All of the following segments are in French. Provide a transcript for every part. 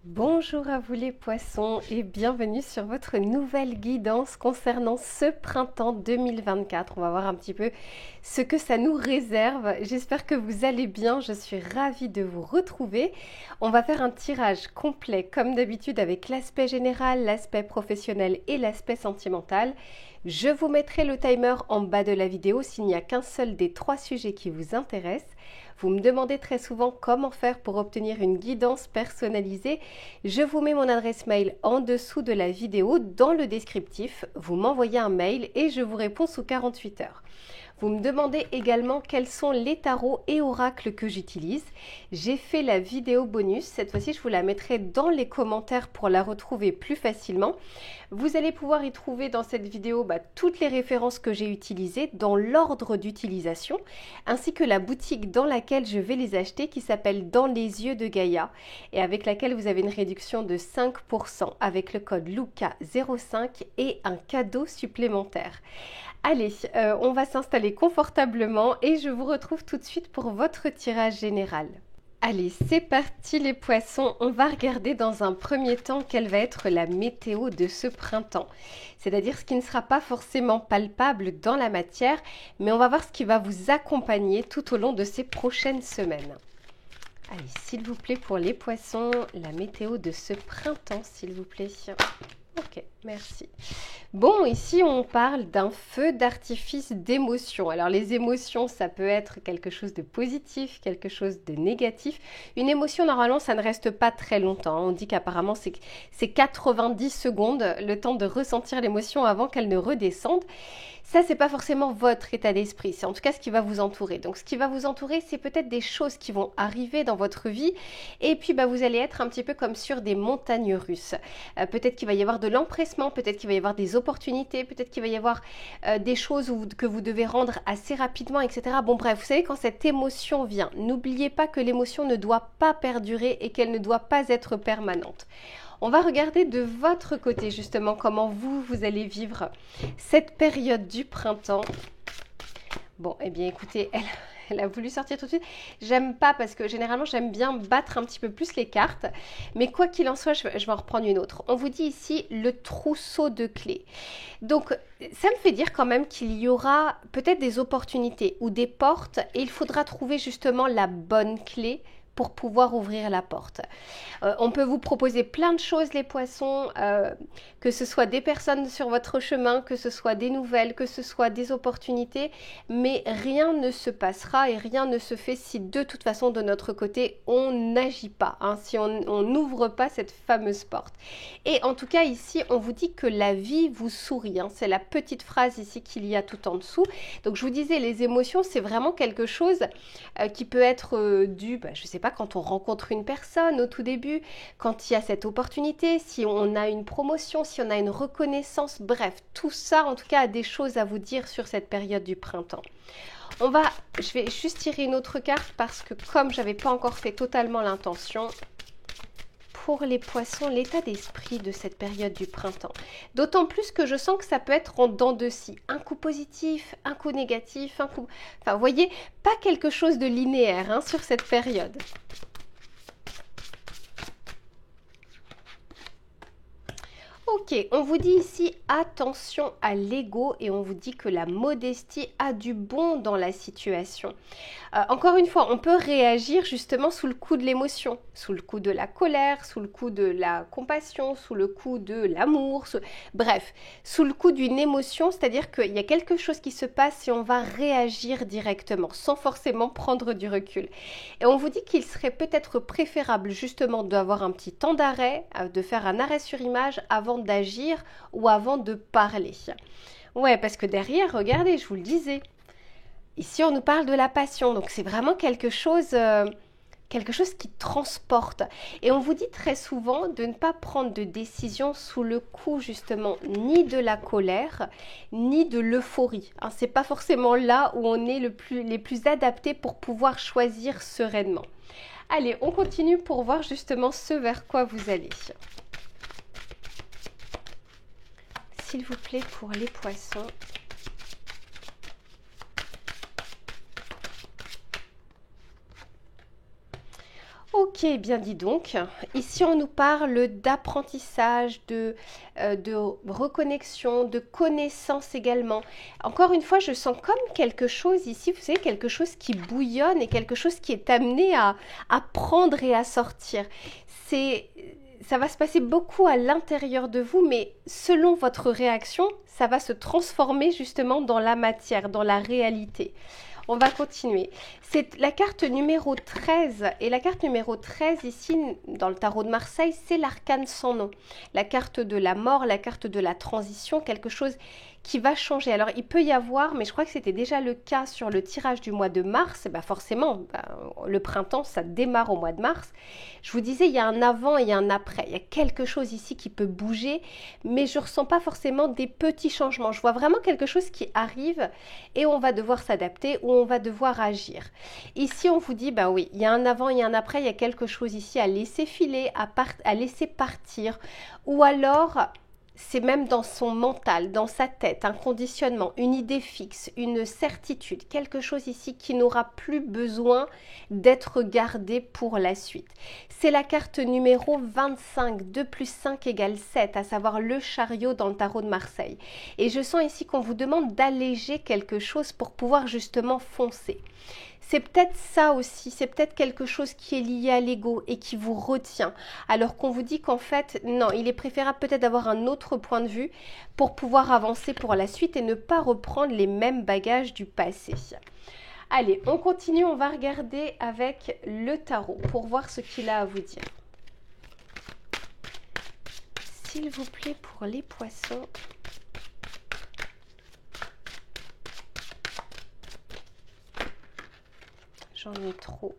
Bonjour à vous les poissons et bienvenue sur votre nouvelle guidance concernant ce printemps 2024. On va voir un petit peu ce que ça nous réserve. J'espère que vous allez bien, je suis ravie de vous retrouver. On va faire un tirage complet comme d'habitude avec l'aspect général, l'aspect professionnel et l'aspect sentimental. Je vous mettrai le timer en bas de la vidéo s'il n'y a qu'un seul des 3 sujets qui vous intéressent. Vous me demandez très souvent comment faire pour obtenir une guidance personnalisée. Je vous mets mon adresse mail en dessous de la vidéo dans le descriptif. Vous m'envoyez un mail et je vous réponds sous 48 heures. Vous me demandez également quels sont les tarots et oracles que j'utilise. J'ai fait la vidéo bonus, cette fois-ci je vous la mettrai dans les commentaires pour la retrouver plus facilement. Vous allez pouvoir y trouver dans cette vidéo toutes les références que j'ai utilisées dans l'ordre d'utilisation, ainsi que la boutique dans laquelle je vais les acheter qui s'appelle Dans les yeux de Gaïa et avec laquelle vous avez une réduction de 5% avec le code LUCA05 et un cadeau supplémentaire. Allez, on va s'installer confortablement et je vous retrouve tout de suite pour votre tirage général. Allez, c'est parti les poissons, on va regarder dans un premier temps quelle va être la météo de ce printemps. C'est-à-dire ce qui ne sera pas forcément palpable dans la matière, mais on va voir ce qui va vous accompagner tout au long de ces prochaines semaines. Allez, s'il vous plaît pour les poissons, la météo de ce printemps, s'il vous plaît. Ok, merci. Bon, ici on parle d'un feu d'artifice d'émotions. Alors les émotions, ça peut être quelque chose de positif, quelque chose de négatif. Une émotion, normalement, ça ne reste pas très longtemps. On dit qu'apparemment, c'est 90 secondes, le temps de ressentir l'émotion avant qu'elle ne redescende. Ça, c'est pas forcément votre état d'esprit, c'est en tout cas ce qui va vous entourer. Donc ce qui va vous entourer, c'est peut-être des choses qui vont arriver dans votre vie et puis vous allez être un petit peu comme sur des montagnes russes. Peut-être qu'il va y avoir de l'empressement, peut-être qu'il va y avoir des opportunités, peut-être qu'il va y avoir des choses que vous devez rendre assez rapidement, etc. Bon bref, vous savez quand cette émotion vient, n'oubliez pas que l'émotion ne doit pas perdurer et qu'elle ne doit pas être permanente. On va regarder de votre côté justement comment vous allez vivre cette période du printemps. Bon, eh bien écoutez, elle a voulu sortir tout de suite. J'aime pas parce que généralement j'aime bien battre un petit peu plus les cartes. Mais quoi qu'il en soit, je vais en reprendre une autre. On vous dit ici le trousseau de clés. Donc ça me fait dire quand même qu'il y aura peut-être des opportunités ou des portes et il faudra trouver justement la bonne clé pour pouvoir ouvrir la porte. On peut vous proposer plein de choses les poissons, que ce soit des personnes sur votre chemin, que ce soit des nouvelles, que ce soit des opportunités, mais rien ne se passera et rien ne se fait si de toute façon de notre côté on n'agit pas, si on n'ouvre pas cette fameuse porte. Et en tout cas ici on vous dit que la vie vous sourit, c'est la petite phrase ici qu'il y a tout en dessous. Donc je vous disais les émotions c'est vraiment quelque chose qui peut être dû, je sais pas, quand on rencontre une personne au tout début, quand il y a cette opportunité, si on a une promotion, si on a une reconnaissance, bref, tout ça en tout cas a des choses à vous dire sur cette période du printemps. Je vais juste tirer une autre carte parce que comme j'avais pas encore fait totalement l'intention, pour les poissons, l'état d'esprit de cette période du printemps. D'autant plus que je sens que ça peut être en dents de scie. Un coup positif, un coup négatif, un coup... Enfin, vous voyez, pas quelque chose de linéaire sur cette période. Ok, on vous dit ici attention à l'ego et on vous dit que la modestie a du bon dans la situation. Encore une fois, on peut réagir justement sous le coup de l'émotion, sous le coup de la colère, sous le coup de la compassion, sous le coup de l'amour, bref, sous le coup d'une émotion, c'est-à-dire qu'il y a quelque chose qui se passe et on va réagir directement, sans forcément prendre du recul. Et on vous dit qu'il serait peut-être préférable justement d'avoir un petit temps d'arrêt, de faire un arrêt sur image avant d'agir ou avant de parler. Ouais, parce que derrière, regardez, je vous le disais, ici, on nous parle de la passion, donc c'est vraiment quelque chose qui transporte. Et on vous dit très souvent de ne pas prendre de décision sous le coup justement ni de la colère, ni de l'euphorie. C'est pas forcément là où on est les plus adaptés pour pouvoir choisir sereinement. Allez, on continue pour voir justement ce vers quoi vous allez. S'il vous plaît, pour les poissons. Ok, Ok, eh bien dis donc, ici on nous parle d'apprentissage, de reconnexion, de connaissance également. Encore une fois, je sens comme quelque chose ici, vous savez, quelque chose qui bouillonne et quelque chose qui est amené à prendre et à sortir. C'est, ça va se passer beaucoup à l'intérieur de vous, mais selon votre réaction, ça va se transformer justement dans la matière, dans la réalité. On va continuer. C'est la carte numéro 13. Et la carte numéro 13, ici, dans le tarot de Marseille, c'est l'arcane sans nom. La carte de la mort, la carte de la transition, quelque chose qui va changer. Alors, il peut y avoir, mais je crois que c'était déjà le cas sur le tirage du mois de mars, forcément, le printemps, ça démarre au mois de mars. Je vous disais, il y a un avant et un après. Il y a quelque chose ici qui peut bouger, mais je ne ressens pas forcément des petits changements. Je vois vraiment quelque chose qui arrive et on va devoir s'adapter ou on va devoir agir. Ici, on vous dit, ben oui, il y a un avant et un après, il y a quelque chose ici à laisser filer, à laisser partir, ou alors c'est même dans son mental, dans sa tête, un conditionnement, une idée fixe, une certitude, quelque chose ici qui n'aura plus besoin d'être gardé pour la suite. C'est la carte numéro 25, 2 plus 5 égale 7, à savoir le chariot dans le tarot de Marseille. Et je sens ici qu'on vous demande d'alléger quelque chose pour pouvoir justement foncer. C'est peut-être ça aussi, c'est peut-être quelque chose qui est lié à l'ego et qui vous retient, alors qu'on vous dit qu'en fait, non, il est préférable peut-être d'avoir un autre point de vue pour pouvoir avancer pour la suite et ne pas reprendre les mêmes bagages du passé. Allez, on continue, on va regarder avec le tarot pour voir ce qu'il a à vous dire. S'il vous plaît, pour les poissons. J'en ai trop.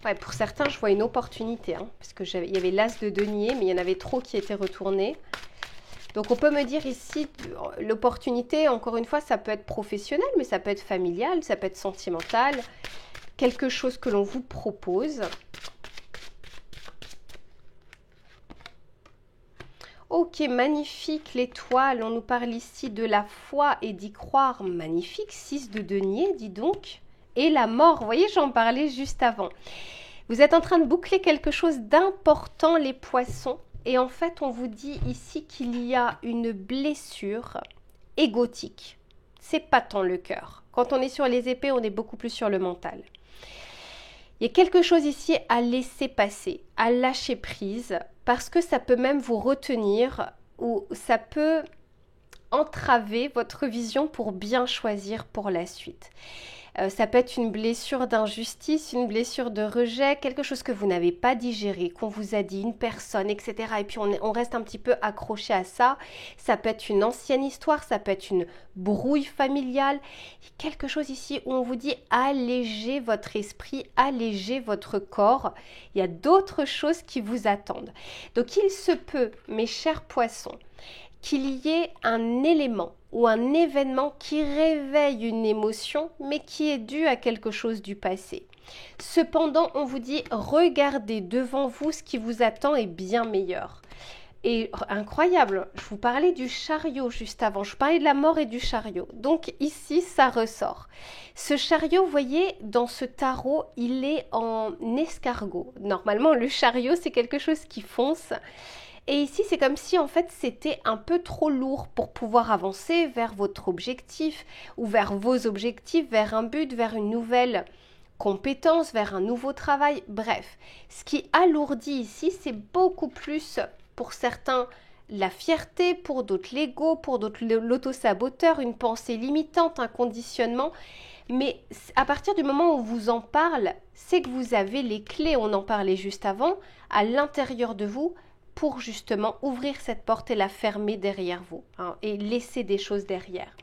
Ouais, pour certains, je vois une opportunité, hein, parce que il y avait l'as de denier, mais il y en avait trop qui étaient retournés. Donc, on peut me dire ici, l'opportunité, encore une fois, ça peut être professionnel, mais ça peut être familial, ça peut être sentimental. Quelque chose que l'on vous propose. Ok, magnifique, l'étoile. On nous parle ici de la foi et d'y croire. Magnifique, 6 de denier, dis donc. Et la mort, vous voyez, j'en parlais juste avant. Vous êtes en train de boucler quelque chose d'important, les poissons. Et en fait, on vous dit ici qu'il y a une blessure égotique. C'est pas tant le cœur. Quand on est sur les épées, on est beaucoup plus sur le mental. Il y a quelque chose ici à laisser passer, à lâcher prise, parce que ça peut même vous retenir ou ça peut entraver votre vision pour bien choisir pour la suite. Ça peut être une blessure d'injustice, une blessure de rejet, quelque chose que vous n'avez pas digéré, qu'on vous a dit, une personne, etc. Et puis on reste un petit peu accroché à ça. Ça peut être une ancienne histoire, ça peut être une brouille familiale. Quelque chose ici où on vous dit allégez votre esprit, allégez votre corps. Il y a d'autres choses qui vous attendent. Donc il se peut, mes chers poissons, qu'il y ait un élément ou un événement qui réveille une émotion, mais qui est dû à quelque chose du passé. Cependant, on vous dit, regardez devant vous, ce qui vous attend est bien meilleur. Et incroyable, je vous parlais du chariot juste avant, je vous parlais de la mort et du chariot. Donc ici, ça ressort. Ce chariot, vous voyez, dans ce tarot, il est en escargot. Normalement, le chariot, c'est quelque chose qui fonce. Et ici, c'est comme si en fait c'était un peu trop lourd pour pouvoir avancer vers votre objectif ou vers vos objectifs, vers un but, vers une nouvelle compétence, vers un nouveau travail. Bref, ce qui alourdit ici, c'est beaucoup plus pour certains la fierté, pour d'autres l'ego, pour d'autres l'auto-saboteur, une pensée limitante, un conditionnement. Mais à partir du moment où on vous en parle, c'est que vous avez les clés, on en parlait juste avant, à l'intérieur de vous, pour justement ouvrir cette porte et la fermer derrière vous, hein, et laisser des choses derrière.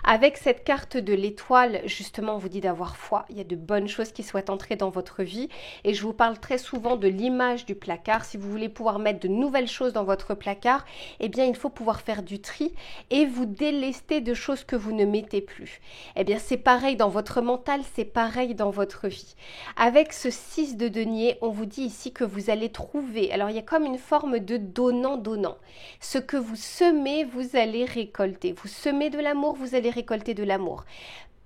Avec cette carte de l'étoile, justement, on vous dit d'avoir foi. Il y a de bonnes choses qui souhaitent entrer dans votre vie. Et je vous parle très souvent de l'image du placard. Si vous voulez pouvoir mettre de nouvelles choses dans votre placard, eh bien, il faut pouvoir faire du tri et vous délester de choses que vous ne mettez plus. Eh bien, c'est pareil dans votre mental, c'est pareil dans votre vie. Avec ce 6 de denier, on vous dit ici que vous allez trouver, alors il y a comme une forme de donnant-donnant. Ce que vous semez, vous allez récolter. Vous semez de l'amour, vous allez récolter de l'amour.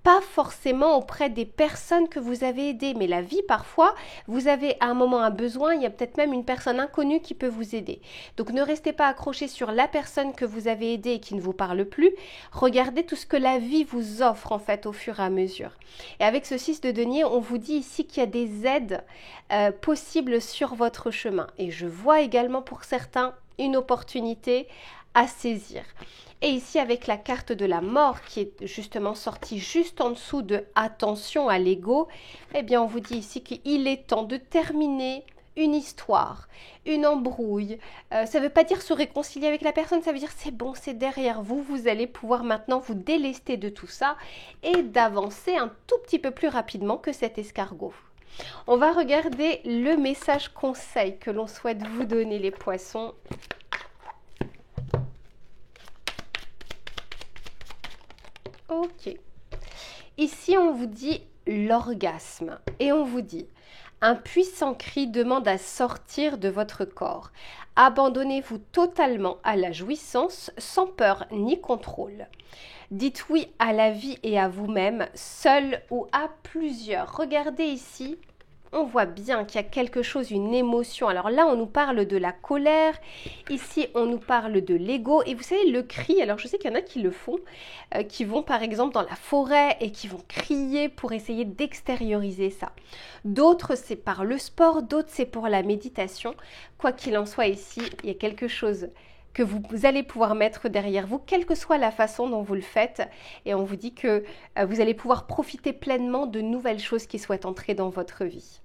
pas forcément auprès des personnes que vous avez aidées, mais la vie parfois, vous avez à un moment un besoin, il y a peut-être même une personne inconnue qui peut vous aider. Donc ne restez pas accroché sur la personne que vous avez aidée et qui ne vous parle plus, regardez tout ce que la vie vous offre en fait au fur et à mesure. Et avec ce 6 de denier, on vous dit ici qu'il y a des aides possibles sur votre chemin. Et je vois également pour certains une opportunité à saisir. Et ici avec la carte de la mort qui est justement sortie juste en dessous de attention à l'ego, eh bien on vous dit ici qu'il est temps de terminer une histoire, une embrouille. Ça ne veut pas dire se réconcilier avec la personne, ça veut dire c'est bon, c'est derrière vous, vous allez pouvoir maintenant vous délester de tout ça et d'avancer un tout petit peu plus rapidement que cet escargot. On va regarder le message conseil que l'on souhaite vous donner les poissons. Ok. Ici, on vous dit l'orgasme et on vous dit un puissant cri demande à sortir de votre corps. Abandonnez-vous totalement à la jouissance sans peur ni contrôle. Dites oui à la vie et à vous-même, seul ou à plusieurs. Regardez ici. On voit bien qu'il y a quelque chose, une émotion. Alors là, on nous parle de la colère. Ici, on nous parle de l'ego. Et vous savez, le cri, alors je sais qu'il y en a qui le font, qui vont par exemple dans la forêt et qui vont crier pour essayer d'extérioriser ça. D'autres, c'est par le sport, d'autres, c'est pour la méditation. Quoi qu'il en soit ici, il y a quelque chose que vous allez pouvoir mettre derrière vous, quelle que soit la façon dont vous le faites. Et on vous dit que vous allez pouvoir profiter pleinement de nouvelles choses qui souhaitent entrer dans votre vie.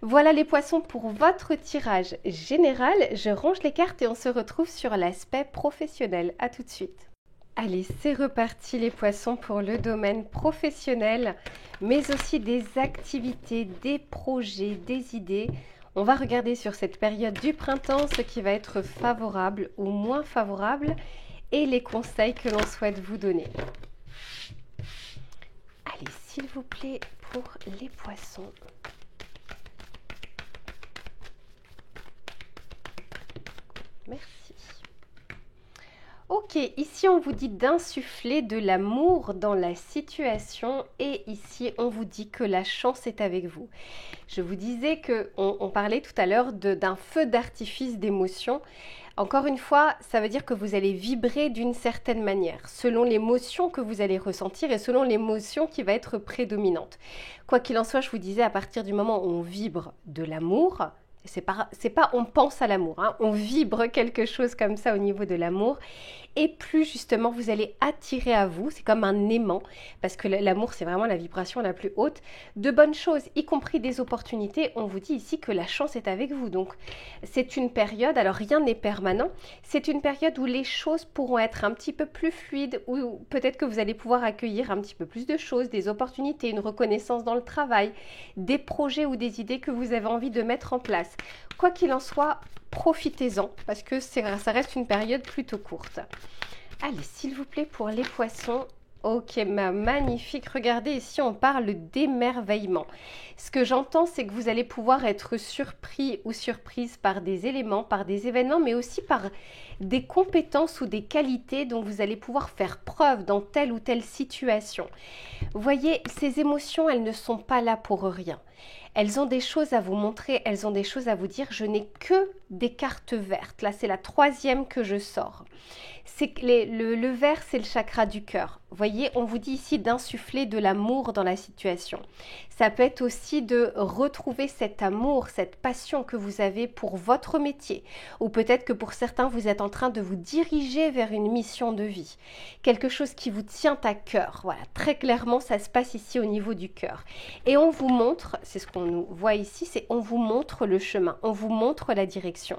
Voilà les poissons pour votre tirage général. Je range les cartes et on se retrouve sur l'aspect professionnel. À tout de suite. Allez, c'est reparti les poissons pour le domaine professionnel, mais aussi des activités, des projets, des idées. On va regarder sur cette période du printemps ce qui va être favorable ou moins favorable et les conseils que l'on souhaite vous donner. Allez, s'il vous plaît, pour les poissons. Merci. Ok, ici on vous dit d'insuffler de l'amour dans la situation et ici on vous dit que la chance est avec vous. Je vous disais qu'on parlait tout à l'heure d'un feu d'artifice d'émotions. Encore une fois, ça veut dire que vous allez vibrer d'une certaine manière, selon l'émotion que vous allez ressentir et selon l'émotion qui va être prédominante. Quoi qu'il en soit, je vous disais, à partir du moment où on vibre de l'amour, c'est pas on pense à l'amour, hein, on vibre quelque chose comme ça au niveau de l'amour. Et plus justement vous allez attirer à vous, c'est comme un aimant, parce que l'amour c'est vraiment la vibration la plus haute, de bonnes choses, y compris des opportunités. On vous dit ici que la chance est avec vous. Donc c'est une période, alors rien n'est permanent, c'est une période où les choses pourront être un petit peu plus fluides, où peut-être que vous allez pouvoir accueillir un petit peu plus de choses, des opportunités, une reconnaissance dans le travail, des projets ou des idées que vous avez envie de mettre en place. Quoi qu'il en soit, profitez-en parce que ça reste une période plutôt courte. Allez, s'il vous plaît, pour les poissons. Ok, magnifique. Regardez, ici, on parle d'émerveillement. Ce que j'entends, c'est que vous allez pouvoir être surpris ou surprise par des éléments, par des événements, mais aussi par des compétences ou des qualités dont vous allez pouvoir faire preuve dans telle ou telle situation. Vous voyez, ces émotions, elles ne sont pas là pour rien. Elles ont des choses à vous montrer, elles ont des choses à vous dire. Je n'ai que des cartes vertes. Là, c'est la troisième que je sors. Le vert, c'est le chakra du cœur. Vous voyez, on vous dit ici d'insuffler de l'amour dans la situation. Ça peut être aussi de retrouver cet amour, cette passion que vous avez pour votre métier. Ou peut-être que pour certains, vous êtes en train de vous diriger vers une mission de vie. Quelque chose qui vous tient à cœur. Voilà, très clairement, ça se passe ici au niveau du cœur. Et on vous montre, c'est ce qu'on nous voit ici, c'est on vous montre le chemin, on vous montre la direction.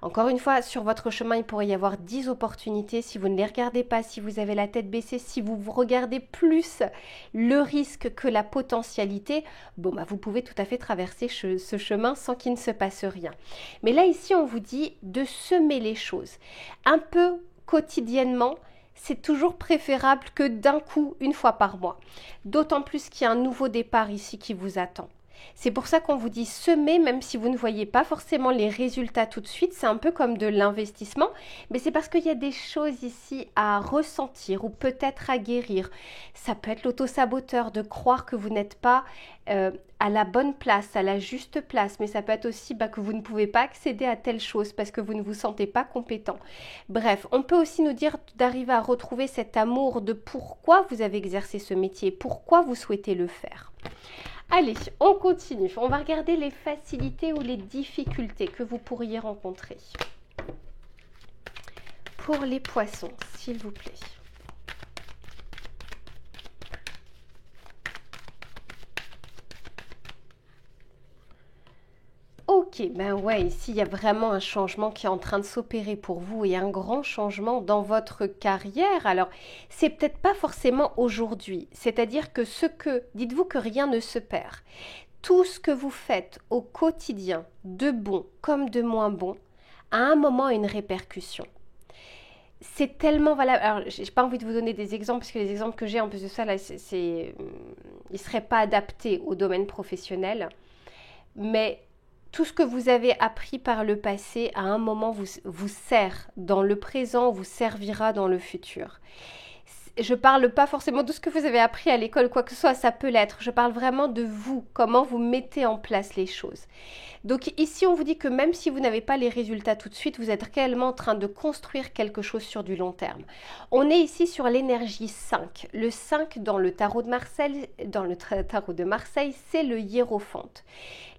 Encore une fois, sur votre chemin, il pourrait y avoir 10 opportunités. Si vous ne les regardez pas, si vous avez la tête baissée, si vous regardez plus le risque que la potentialité, vous pouvez tout à fait traverser ce chemin sans qu'il ne se passe rien. Mais là, ici, on vous dit de semer les choses. Un peu quotidiennement, c'est toujours préférable que d'un coup, une fois par mois. D'autant plus qu'il y a un nouveau départ ici qui vous attend. C'est pour ça qu'on vous dit semer, même si vous ne voyez pas forcément les résultats tout de suite. C'est un peu comme de l'investissement, mais c'est parce qu'il y a des choses ici à ressentir ou peut-être à guérir. Ça peut être l'auto-saboteur de croire que vous n'êtes pas à la bonne place, à la juste place, mais ça peut être aussi que vous ne pouvez pas accéder à telle chose parce que vous ne vous sentez pas compétent. Bref, on peut aussi nous dire d'arriver à retrouver cet amour de pourquoi vous avez exercé ce métier, pourquoi vous souhaitez le faire. Allez, on continue. On va regarder les facilités ou les difficultés que vous pourriez rencontrer. Pour les poissons, s'il vous plaît. Ok, ben ouais, ici il y a vraiment un changement qui est en train de s'opérer pour vous et un grand changement dans votre carrière. Alors, c'est peut-être pas forcément aujourd'hui, c'est-à-dire que dites-vous que rien ne se perd. Tout ce que vous faites au quotidien, de bon comme de moins bon, à un moment a une répercussion. C'est tellement valable. Alors, j'ai pas envie de vous donner des exemples parce que les exemples que j'ai en plus de ça, là, ils seraient pas adaptés au domaine professionnel, mais tout ce que vous avez appris par le passé, à un moment, vous sert dans le présent, vous servira dans le futur. Je ne parle pas forcément de ce que vous avez appris à l'école, quoi que ce soit, ça peut l'être. Je parle vraiment de vous, comment vous mettez en place les choses. Donc ici, on vous dit que même si vous n'avez pas les résultats tout de suite, vous êtes réellement en train de construire quelque chose sur du long terme. On est ici sur l'énergie 5. Le 5 dans le tarot de Marseille, c'est le hiérophante.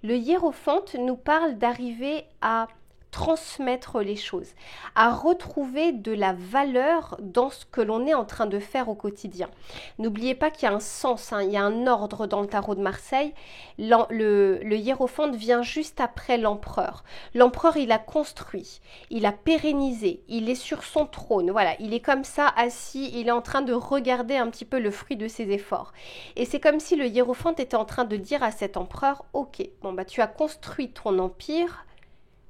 Le hiérophante nous parle d'arriver à transmettre les choses, à retrouver de la valeur dans ce que l'on est en train de faire au quotidien. N'oubliez pas qu'il y a un sens, il y a un ordre dans le tarot de Marseille. Le hiérophante vient juste après l'empereur. L'empereur, il a construit, il a pérennisé, il est sur son trône, voilà, il est comme ça assis, il est en train de regarder un petit peu le fruit de ses efforts. Et c'est comme si le hiérophante était en train de dire à cet empereur, ok, tu as construit ton empire,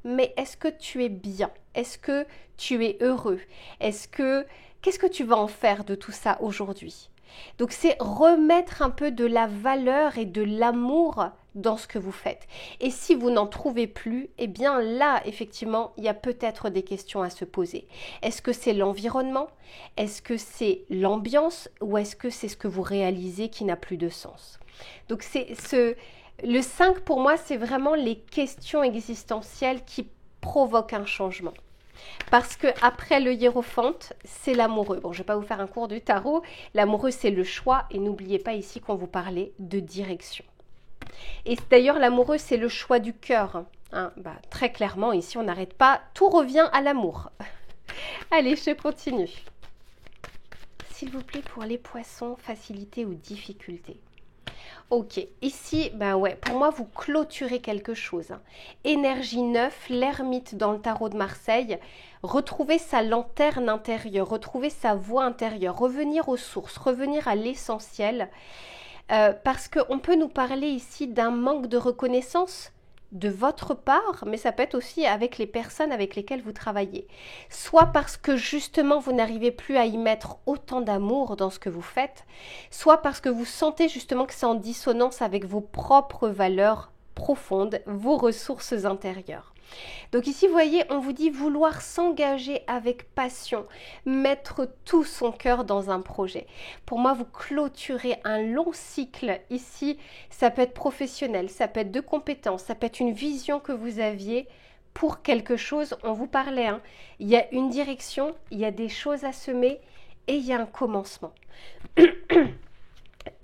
mais est-ce que tu es bien? Est-ce que tu es heureux? Qu'est-ce que tu vas en faire de tout ça aujourd'hui? Donc c'est remettre un peu de la valeur et de l'amour dans ce que vous faites. Et si vous n'en trouvez plus, eh bien là, effectivement, il y a peut-être des questions à se poser. Est-ce que c'est l'environnement? Est-ce que c'est l'ambiance? Ou est-ce que c'est ce que vous réalisez qui n'a plus de sens? Donc le 5, pour moi, c'est vraiment les questions existentielles qui provoquent un changement. Parce que après le hiérophante, c'est l'amoureux. Bon, je ne vais pas vous faire un cours du tarot. L'amoureux, c'est le choix. Et n'oubliez pas ici qu'on vous parlait de direction. Et d'ailleurs, l'amoureux, c'est le choix du cœur. Très clairement, ici, on n'arrête pas. Tout revient à l'amour. Allez, je continue. S'il vous plaît, pour les poissons, facilité ou difficulté. Ok, ici, pour moi, vous clôturez quelque chose. Énergie 9, l'ermite dans le tarot de Marseille, retrouver sa lanterne intérieure, retrouver sa voix intérieure, revenir aux sources, revenir à l'essentiel, parce qu'on peut nous parler ici d'un manque de reconnaissance de votre part, mais ça peut être aussi avec les personnes avec lesquelles vous travaillez. Soit parce que justement vous n'arrivez plus à y mettre autant d'amour dans ce que vous faites, soit parce que vous sentez justement que c'est en dissonance avec vos propres valeurs profondes, vos ressources intérieures. Donc ici, vous voyez, on vous dit vouloir s'engager avec passion, mettre tout son cœur dans un projet. Pour moi, vous clôturez un long cycle ici. Ça peut être professionnel, ça peut être de compétences, ça peut être une vision que vous aviez pour quelque chose. On vous parlait, il y a une direction, il y a des choses à semer et il y a un commencement.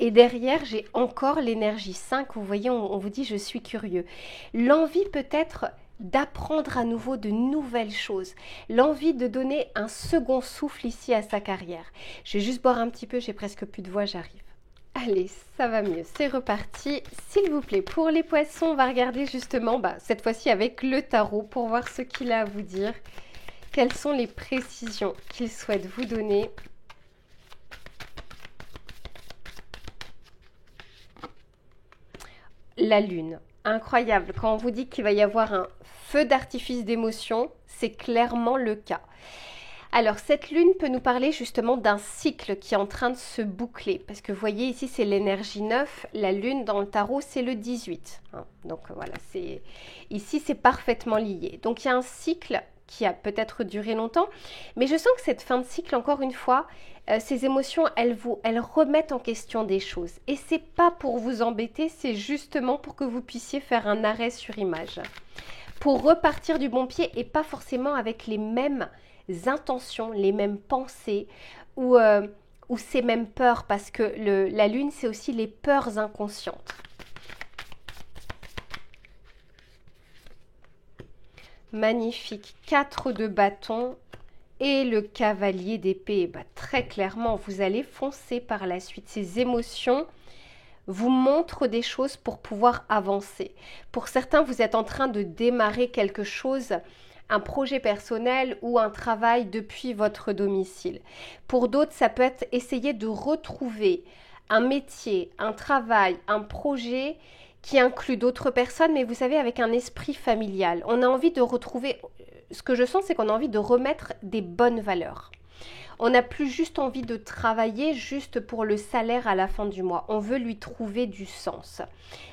Et derrière, j'ai encore l'énergie 5. Vous voyez, on vous dit je suis curieux. L'envie peut-être d'apprendre à nouveau de nouvelles choses, l'envie de donner un second souffle ici à sa carrière. Je vais juste boire un petit peu, j'ai presque plus de voix, j'arrive. Allez, ça va mieux, c'est reparti. S'il vous plaît, pour les poissons, on va regarder justement, cette fois-ci avec le tarot pour voir ce qu'il a à vous dire. Quelles sont les précisions qu'il souhaite vous donner? La lune. Incroyable, quand on vous dit qu'il va y avoir un feu d'artifice d'émotion, c'est clairement le cas. Alors, cette lune peut nous parler justement d'un cycle qui est en train de se boucler. Parce que vous voyez, ici, c'est l'énergie 9. La lune dans le tarot, c'est le 18. Hein. Donc, voilà, ici, c'est parfaitement lié. Donc, il y a un cycle qui a peut-être duré longtemps. Mais je sens que cette fin de cycle, encore une fois, ces émotions, elles remettent en question des choses. Et c'est pas pour vous embêter, c'est justement pour que vous puissiez faire un arrêt sur image. Pour repartir du bon pied et pas forcément avec les mêmes intentions, les mêmes pensées ou ces mêmes peurs, parce que la lune, c'est aussi les peurs inconscientes. Magnifique, 4 de bâton et le cavalier d'épée. Bah, très clairement, vous allez foncer par la suite. Ces émotions vous montrent des choses pour pouvoir avancer. Pour certains, vous êtes en train de démarrer quelque chose, un projet personnel ou un travail depuis votre domicile. Pour d'autres, ça peut être essayer de retrouver un métier, un travail, un projet qui inclut d'autres personnes, mais vous savez, avec un esprit familial. On a envie de retrouver, ce que je sens, c'est qu'on a envie de remettre des bonnes valeurs. On n'a plus juste envie de travailler juste pour le salaire à la fin du mois. On veut lui trouver du sens.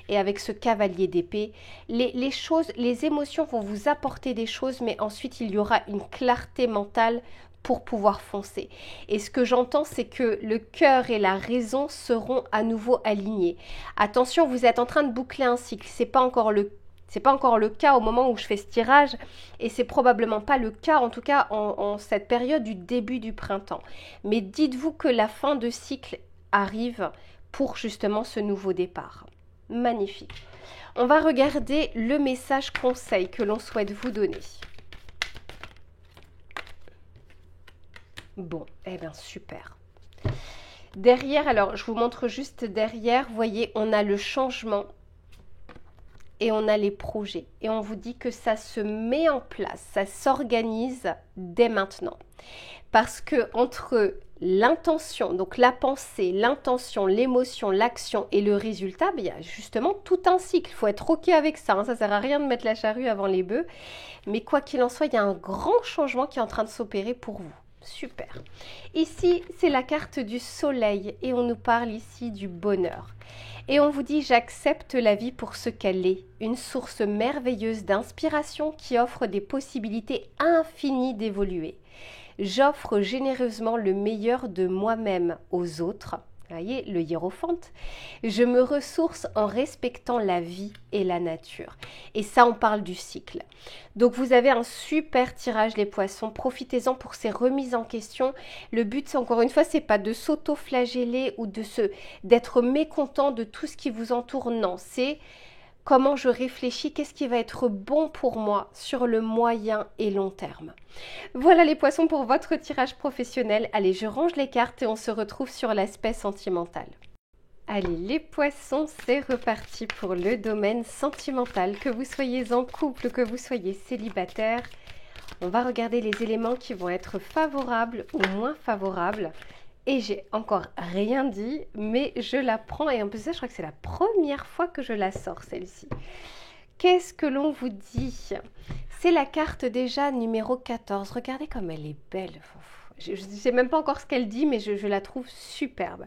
Et avec ce cavalier d'épée, les choses, les émotions vont vous apporter des choses, mais ensuite il y aura une clarté mentale pour pouvoir foncer. Et ce que j'entends, c'est que le cœur et la raison seront à nouveau alignés. Attention, vous êtes en train de boucler un cycle. C'est pas encore le cas au moment où je fais ce tirage et c'est probablement pas le cas en tout cas en cette période du début du printemps. Mais dites-vous que la fin de cycle arrive pour justement ce nouveau départ. Magnifique. On va regarder le message conseil que l'on souhaite vous donner. Bon, eh bien super. Derrière, alors je vous montre juste derrière, vous voyez, on a le changement. Et on a les projets. Et on vous dit que ça se met en place, ça s'organise dès maintenant. Parce que entre l'intention, donc la pensée, l'intention, l'émotion, l'action et le résultat, il y a justement tout un cycle. Il faut être OK avec ça. Hein. Ça ne sert à rien de mettre la charrue avant les bœufs. Mais quoi qu'il en soit, il y a un grand changement qui est en train de s'opérer pour vous. Super. Ici, c'est la carte du soleil et on nous parle ici du bonheur. Et on vous dit, j'accepte la vie pour ce qu'elle est, une source merveilleuse d'inspiration qui offre des possibilités infinies d'évoluer. J'offre généreusement le meilleur de moi-même aux autres. Vous voyez, le hiérophante. Je me ressource en respectant la vie et la nature. Et ça, on parle du cycle. Donc, vous avez un super tirage, les poissons. Profitez-en pour ces remises en question. Le but, encore une fois, c'est pas de s'auto-flageller ou d'être mécontent de tout ce qui vous entoure. Non, c'est comment je réfléchis, qu'est-ce qui va être bon pour moi sur le moyen et long terme. Voilà les poissons pour votre tirage professionnel. Allez, je range les cartes et on se retrouve sur l'aspect sentimental. Allez, les poissons, c'est reparti pour le domaine sentimental. Que vous soyez en couple, que vous soyez célibataire, on va regarder les éléments qui vont être favorables ou moins favorables. Et j'ai encore rien dit, mais je la prends. Et en plus, je crois que c'est la première fois que je la sors, celle-ci. Qu'est-ce que l'on vous dit? C'est la carte déjà numéro 14. Regardez comme elle est belle. Je ne sais même pas encore ce qu'elle dit, mais je la trouve superbe.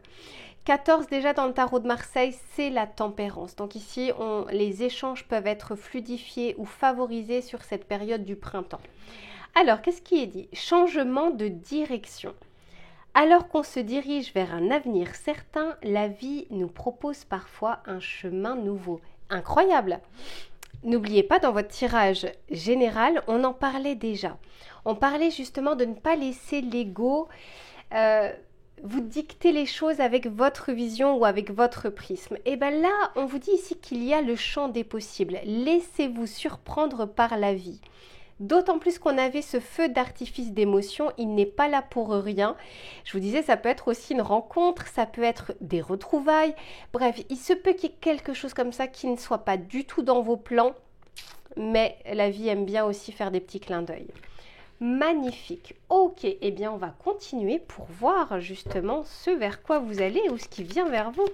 14 déjà dans le tarot de Marseille, c'est la tempérance. Donc ici, les échanges peuvent être fluidifiés ou favorisés sur cette période du printemps. Alors, qu'est-ce qui est dit? Changement de direction. Alors qu'on se dirige vers un avenir certain, la vie nous propose parfois un chemin nouveau. Incroyable! N'oubliez pas, dans votre tirage général, on en parlait déjà. On parlait justement de ne pas laisser l'ego vous dicter les choses avec votre vision ou avec votre prisme. Et bien là, on vous dit ici qu'il y a le champ des possibles. Laissez-vous surprendre par la vie. D'autant plus qu'on avait ce feu d'artifice d'émotion, il n'est pas là pour rien. Je vous disais, ça peut être aussi une rencontre, ça peut être des retrouvailles. Bref, il se peut qu'il y ait quelque chose comme ça qui ne soit pas du tout dans vos plans, mais la vie aime bien aussi faire des petits clins d'œil. Magnifique. Ok, eh bien on va continuer pour voir justement ce vers quoi vous allez ou ce qui vient vers vous.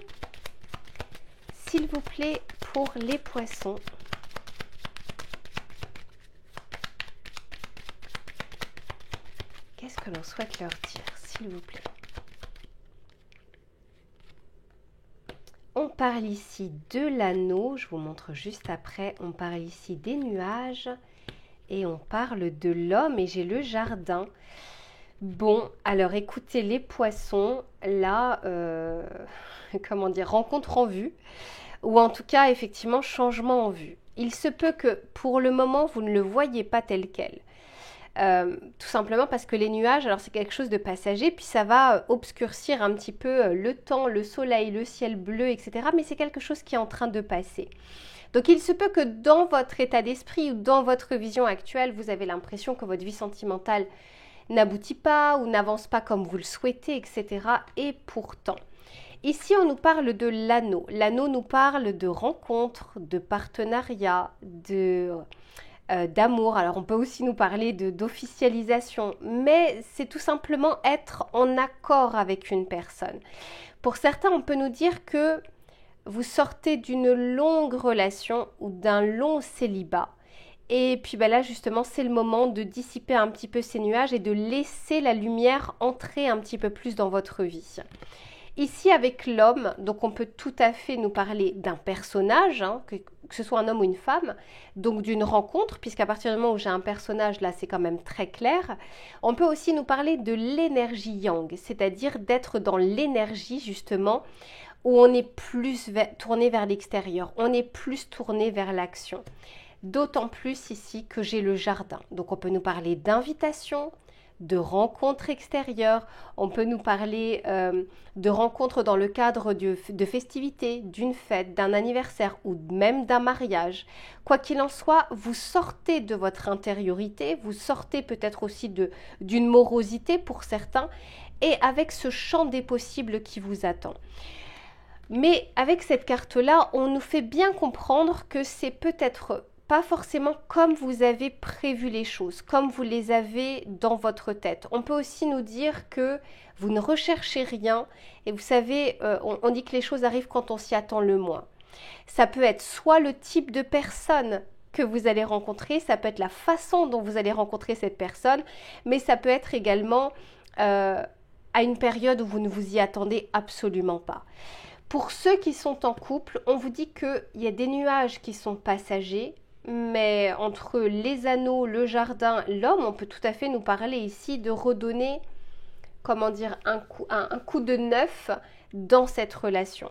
S'il vous plaît, pour les poissons. qu'est-ce que l'on souhaite leur dire, s'il vous plaît? On parle ici de l'anneau, je vous montre juste après. On parle ici des nuages et on parle de l'homme et j'ai le jardin. Bon, alors écoutez les poissons, là, comment dire, rencontre en vue, ou en tout cas effectivement changement en vue. Il se peut que pour le moment vous ne le voyez pas tel quel. Tout simplement parce que les nuages, alors c'est quelque chose de passager, puis ça va obscurcir un petit peu le temps, le soleil, le ciel bleu, etc. Mais c'est quelque chose qui est en train de passer. Donc il se peut que dans votre état d'esprit ou dans votre vision actuelle, vous avez l'impression que votre vie sentimentale n'aboutit pas ou n'avance pas comme vous le souhaitez, etc. Et pourtant, ici on nous parle de l'anneau. L'anneau nous parle de rencontres, de partenariats, d'amour. Alors on peut aussi nous parler d'officialisation, mais c'est tout simplement être en accord avec une personne. Pour certains, on peut nous dire que vous sortez d'une longue relation ou d'un long célibat. Et puis là justement c'est le moment de dissiper un petit peu ces nuages et de laisser la lumière entrer un petit peu plus dans votre vie. Ici avec l'homme, donc on peut tout à fait nous parler d'un personnage, hein, que ce soit un homme ou une femme, donc d'une rencontre, puisqu'à partir du moment où j'ai un personnage, là c'est quand même très clair. On peut aussi nous parler de l'énergie yang, c'est-à-dire d'être dans l'énergie justement où on est plus tourné vers l'extérieur, on est plus tourné vers l'action. D'autant plus ici que j'ai le jardin. Donc on peut nous parler d'invitation, de rencontres extérieures, on peut nous parler de rencontres dans le cadre de festivités, d'une fête, d'un anniversaire ou même d'un mariage. Quoi qu'il en soit, vous sortez de votre intériorité, vous sortez peut-être aussi d'une morosité pour certains et avec ce champ des possibles qui vous attend. Mais avec cette carte-là, on nous fait bien comprendre que c'est peut-être pas forcément comme vous avez prévu les choses, comme vous les avez dans votre tête. On peut aussi nous dire que vous ne recherchez rien et vous savez, on dit que les choses arrivent quand on s'y attend le moins. Ça peut être soit le type de personne que vous allez rencontrer, ça peut être la façon dont vous allez rencontrer cette personne, mais ça peut être également à une période où vous ne vous y attendez absolument pas. Pour ceux qui sont en couple, on vous dit qu'il y a des nuages qui sont passagers, mais entre les anneaux, le jardin, l'homme, on peut tout à fait nous parler ici de redonner, comment dire, un coup de neuf dans cette relation.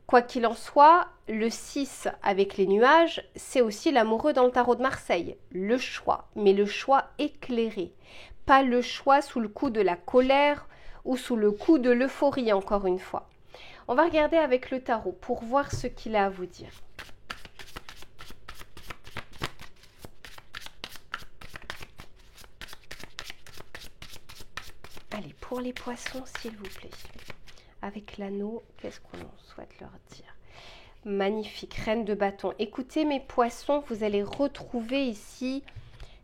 Quoi qu'il en soit, le 6 avec les nuages, c'est aussi l'amoureux dans le tarot de Marseille. Le choix, mais le choix éclairé. Pas le choix sous le coup de la colère ou sous le coup de l'euphorie, encore une fois. On va regarder avec le tarot pour voir ce qu'il a à vous dire. Allez, pour les poissons, s'il vous plaît. Avec l'anneau, qu'est-ce qu'on souhaite leur dire? Magnifique, reine de bâton. Écoutez mes poissons, vous allez retrouver ici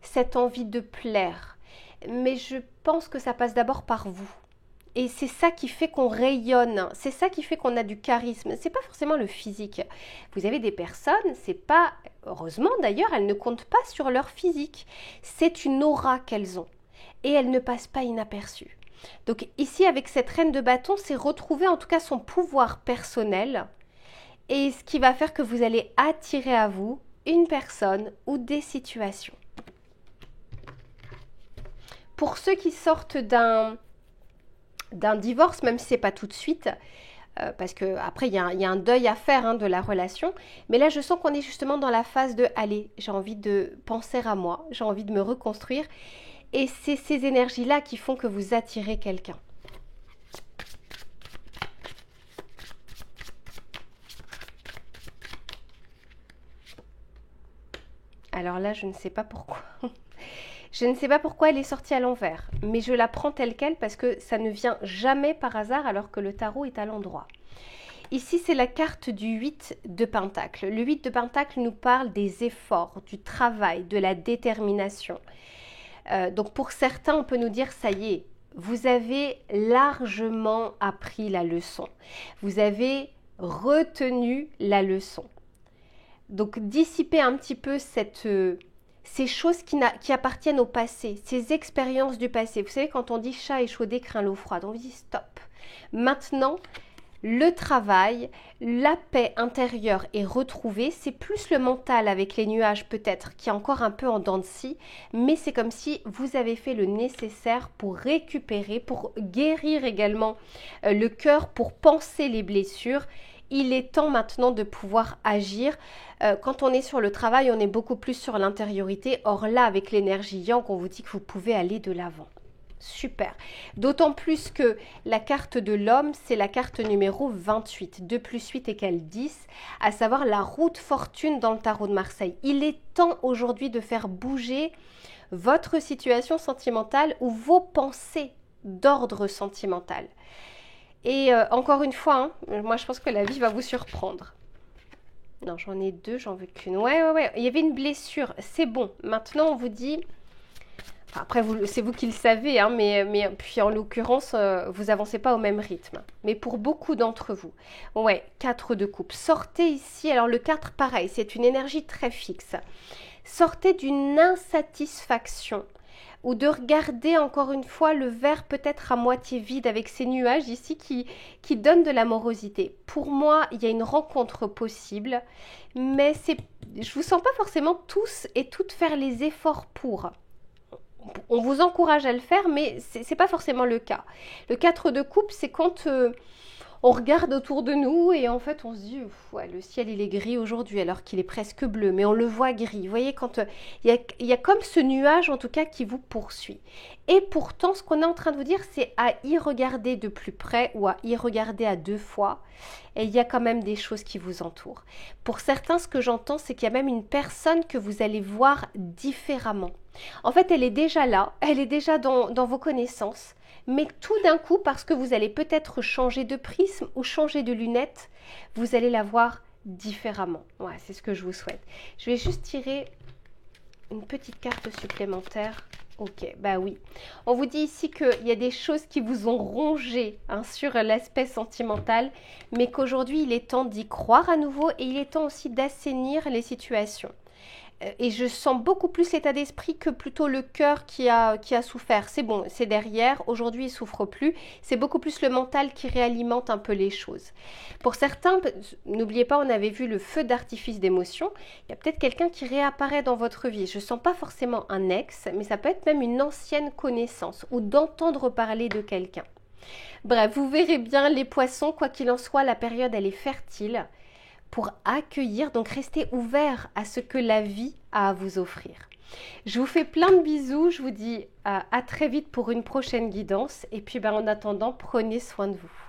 cette envie de plaire. Mais je pense que ça passe d'abord par vous. Et c'est ça qui fait qu'on rayonne, c'est ça qui fait qu'on a du charisme. C'est pas forcément le physique. Vous avez des personnes, c'est pas, heureusement d'ailleurs, elles ne comptent pas sur leur physique. C'est une aura qu'elles ont. Et elles ne passent pas inaperçues. Donc ici, avec cette reine de bâton, c'est retrouver en tout cas son pouvoir personnel. Et ce qui va faire que vous allez attirer à vous une personne ou des situations. Pour ceux qui sortent d'un divorce, même si c'est pas tout de suite, parce qu'après il y a un deuil à faire de la relation, mais là je sens qu'on est justement dans la phase de allez, j'ai envie de penser à moi, j'ai envie de me reconstruire, et c'est ces énergies-là qui font que vous attirez quelqu'un. Alors là, je ne sais pas pourquoi. Je ne sais pas pourquoi elle est sortie à l'envers, mais je la prends telle quelle parce que ça ne vient jamais par hasard alors que le tarot est à l'endroit. Ici, c'est la carte du 8 de Pentacle. Le 8 de Pentacle nous parle des efforts, du travail, de la détermination. Donc pour certains, on peut nous dire, ça y est, vous avez largement appris la leçon. Vous avez retenu la leçon. Donc dissiper un petit peu ces choses qui appartiennent au passé, ces expériences du passé. Vous savez, quand on dit chat échaudé craint l'eau froide, on dit stop. Maintenant, le travail, la paix intérieure est retrouvée. C'est plus le mental avec les nuages peut-être qui est encore un peu en dents de scie, mais c'est comme si vous avez fait le nécessaire pour récupérer, pour guérir également le cœur, pour panser les blessures. Il est temps maintenant de pouvoir agir. Quand on est sur le travail, on est beaucoup plus sur l'intériorité. Or là, avec l'énergie yang, on vous dit que vous pouvez aller de l'avant. Super. D'autant plus que la carte de l'homme, c'est la carte numéro 28. 2 plus 8 égale 10, à savoir la route fortune dans le tarot de Marseille. Il est temps aujourd'hui de faire bouger votre situation sentimentale ou vos pensées d'ordre sentimental. Et encore une fois, moi je pense que la vie va vous surprendre. Non, j'en ai 2, j'en veux qu'une. Ouais. Il y avait une blessure, c'est bon. Maintenant, on vous dit... Après, c'est vous qui le savez, hein, mais puis en l'occurrence, vous avancez pas au même rythme. Mais pour beaucoup d'entre vous, ouais, 4 de coupe. Sortez ici, alors le 4, pareil, c'est une énergie très fixe. Sortez d'une insatisfaction ou de regarder encore une fois le verre peut-être à moitié vide avec ces nuages ici qui donnent de la morosité. Pour moi, il y a une rencontre possible, mais je vous sens pas forcément tous et toutes faire les efforts pour. On vous encourage à le faire, mais c'est pas forcément le cas. Le 4 de coupe, c'est quand on regarde autour de nous et en fait on se dit ouais, le ciel il est gris aujourd'hui alors qu'il est presque bleu, mais on le voit gris. Vous voyez, quand il y a comme ce nuage en tout cas qui vous poursuit. Et pourtant, ce qu'on est en train de vous dire, c'est à y regarder de plus près ou à y regarder à 2 fois. Et il y a quand même des choses qui vous entourent. Pour certains, ce que j'entends, c'est qu'il y a même une personne que vous allez voir différemment. En fait, elle est déjà là, elle est déjà dans vos connaissances. Mais tout d'un coup, parce que vous allez peut-être changer de prisme ou changer de lunettes, vous allez la voir différemment. Ouais, c'est ce que je vous souhaite. Je vais juste tirer une petite carte supplémentaire. Ok, bah oui. On vous dit ici qu'il y a des choses qui vous ont rongé sur l'aspect sentimental, mais qu'aujourd'hui, il est temps d'y croire à nouveau et il est temps aussi d'assainir les situations. Et je sens beaucoup plus l'état d'esprit que plutôt le cœur qui a souffert. C'est bon, c'est derrière. Aujourd'hui, il ne souffre plus. C'est beaucoup plus le mental qui réalimente un peu les choses. Pour certains, n'oubliez pas, on avait vu le feu d'artifice d'émotion. Il y a peut-être quelqu'un qui réapparaît dans votre vie. Je ne sens pas forcément un ex, mais ça peut être même une ancienne connaissance ou d'entendre parler de quelqu'un. Bref, vous verrez bien les poissons, quoi qu'il en soit, la période, elle est fertile pour accueillir, donc restez ouverts à ce que la vie a à vous offrir. Je vous fais plein de bisous, je vous dis à très vite pour une prochaine guidance et puis en attendant, prenez soin de vous.